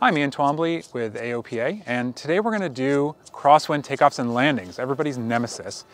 Hi, I'm Ian Twombly with AOPA, and today we're going to do crosswind takeoffs and landings, everybody's nemesis.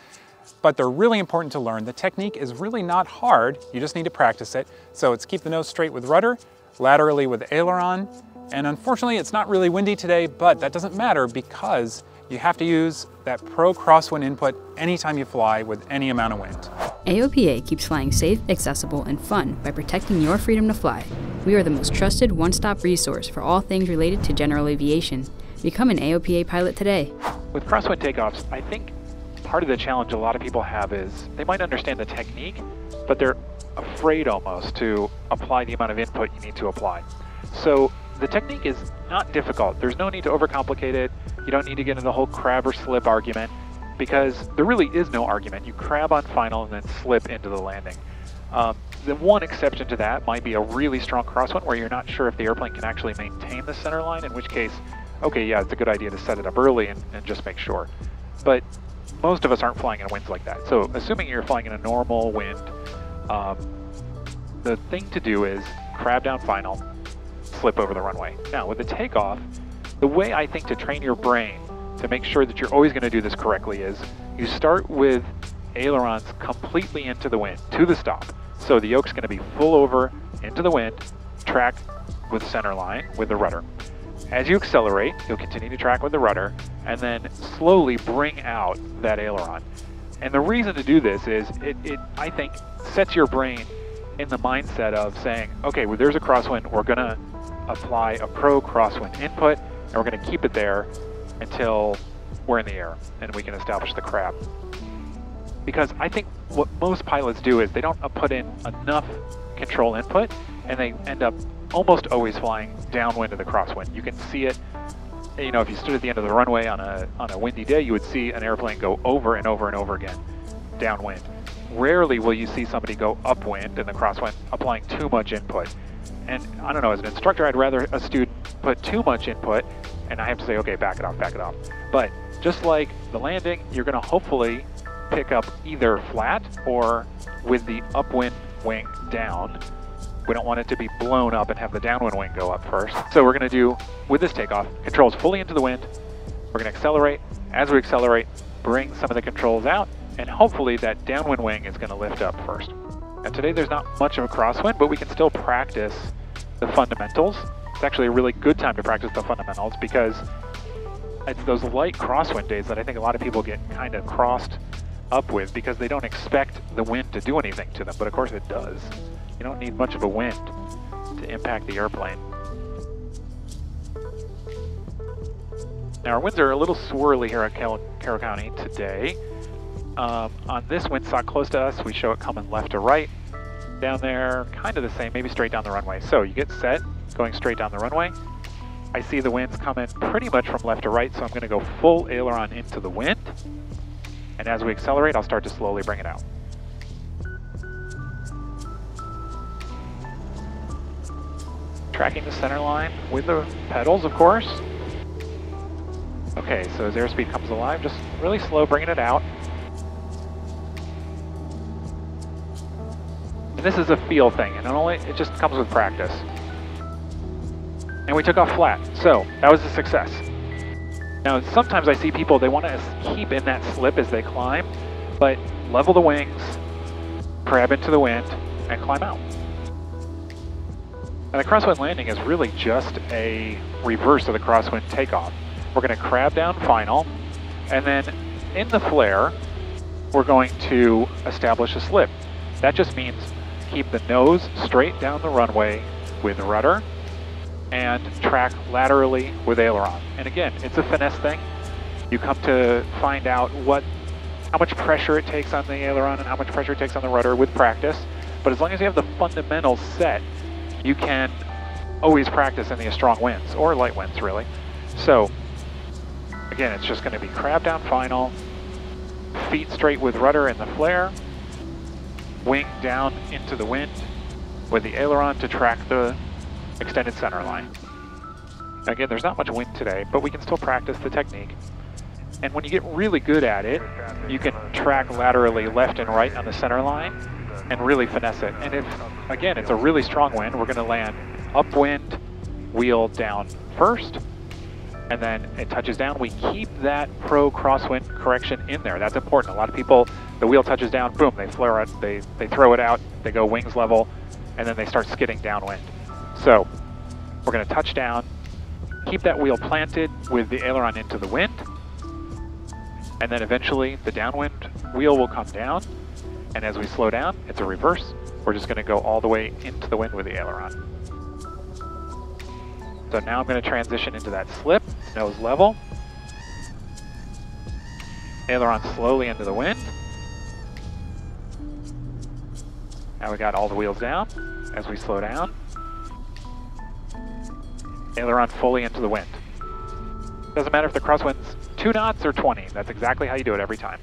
But they're really important to learn. The technique is really not hard, you just need to practice it. So it's keep the nose straight with rudder, laterally with aileron, and unfortunately it's not really windy today, but that doesn't matter because you have to use that pro crosswind input anytime you fly with any amount of wind. AOPA keeps flying safe, accessible, and fun by protecting your freedom to fly. We are the most trusted one-stop resource for all things related to general aviation. Become an AOPA pilot today. With crosswind takeoffs, I think part of the challenge a lot of people have is they might understand the technique, but they're afraid almost to apply the amount of input you need to apply. So the technique is not difficult. There's no need to overcomplicate it. You don't need to get into the whole crab or slip argument because there really is no argument. You crab on final and then slip into the landing. The one exception to that might be a really strong crosswind where you're not sure if the airplane can actually maintain the center line, in which case, okay, yeah, it's a good idea to set it up early and just make sure. But most of us aren't flying in winds like that. So assuming you're flying in a normal wind, the thing to do is crab down final, slip over the runway. Now with the takeoff, the way I think to train your brain to make sure that you're always going to do this correctly is you start with ailerons completely into the wind, to the stop. So the yoke's going to be full over into the wind, track with center line with the rudder. As you accelerate, you'll continue to track with the rudder and then slowly bring out that aileron. And the reason to do this is it I think, sets your brain in the mindset of saying, okay, well, there's a crosswind, we're going to apply a pro crosswind input, and we're going to keep it there until we're in the air and we can establish the crab. Because I think what most pilots do is they don't put in enough control input and they end up almost always flying downwind of the crosswind. You can see it, you know, if you stood at the end of the runway on a windy day, you would see an airplane go over and over and over again downwind. Rarely will you see somebody go upwind in the crosswind applying too much input. And I don't know, as an instructor, I'd rather a student put too much input and I have to say, okay, back it off, back it off. But just like the landing, you're gonna hopefully pick up either flat or with the upwind wing down. We don't want it to be blown up and have the downwind wing go up first. So we're gonna do, with this takeoff, controls fully into the wind. We're gonna accelerate. As we accelerate, bring some of the controls out, and hopefully that downwind wing is gonna lift up first. And today there's not much of a crosswind, but we can still practice the fundamentals. It's actually a really good time to practice the fundamentals because it's those light crosswind days that I think a lot of people get kind of crossed up with because they don't expect the wind to do anything to them, but of course it does. You don't need much of a wind to impact the airplane. Now our winds are a little swirly here at Carroll County today. On this windsock close to us, we show it coming left to right. Down there, kind of the same, maybe straight down the runway. So you get set, going straight down the runway. I see the winds coming pretty much from left to right, so I'm going to go full aileron into the wind. And as we accelerate, I'll start to slowly bring it out. Tracking the center line with the pedals, of course. Okay, so as airspeed comes alive, just really slow bringing it out. And this is a feel thing, and it just comes with practice. And we took off flat, so that was a success. Now, sometimes I see people, they want to keep in that slip as they climb, but level the wings, crab into the wind, and climb out. And the crosswind landing is really just a reverse of the crosswind takeoff. We're going to crab down final, and then in the flare, we're going to establish a slip. That just means keep the nose straight down the runway with rudder and track laterally with aileron. And again, it's a finesse thing. You come to find out how much pressure it takes on the aileron and how much pressure it takes on the rudder with practice. But as long as you have the fundamentals set, you can always practice in the strong winds, or light winds really. So again, it's just gonna be crab down final, feet straight with rudder in the flare, wing down into the wind with the aileron to track the extended center line. Again, there's not much wind today, but we can still practice the technique. And when you get really good at it, you can track laterally left and right on the center line and really finesse it. And if, again, it's a really strong wind, we're going to land upwind wheel down first, and then it touches down. We keep that pro crosswind correction in there. That's important. A lot of people, the wheel touches down, boom, they flare it, they throw it out, they go wings level, and then they start skidding downwind. So we're going to touch down, keep that wheel planted with the aileron into the wind, and then eventually the downwind wheel will come down, and as we slow down, it's a reverse. We're just going to go all the way into the wind with the aileron. So now I'm going to transition into that slip, nose level, aileron slowly into the wind. Now we got all the wheels down. As we slow down, aileron fully into the wind. Doesn't matter if the crosswind's 2 knots or 20, that's exactly how you do it every time.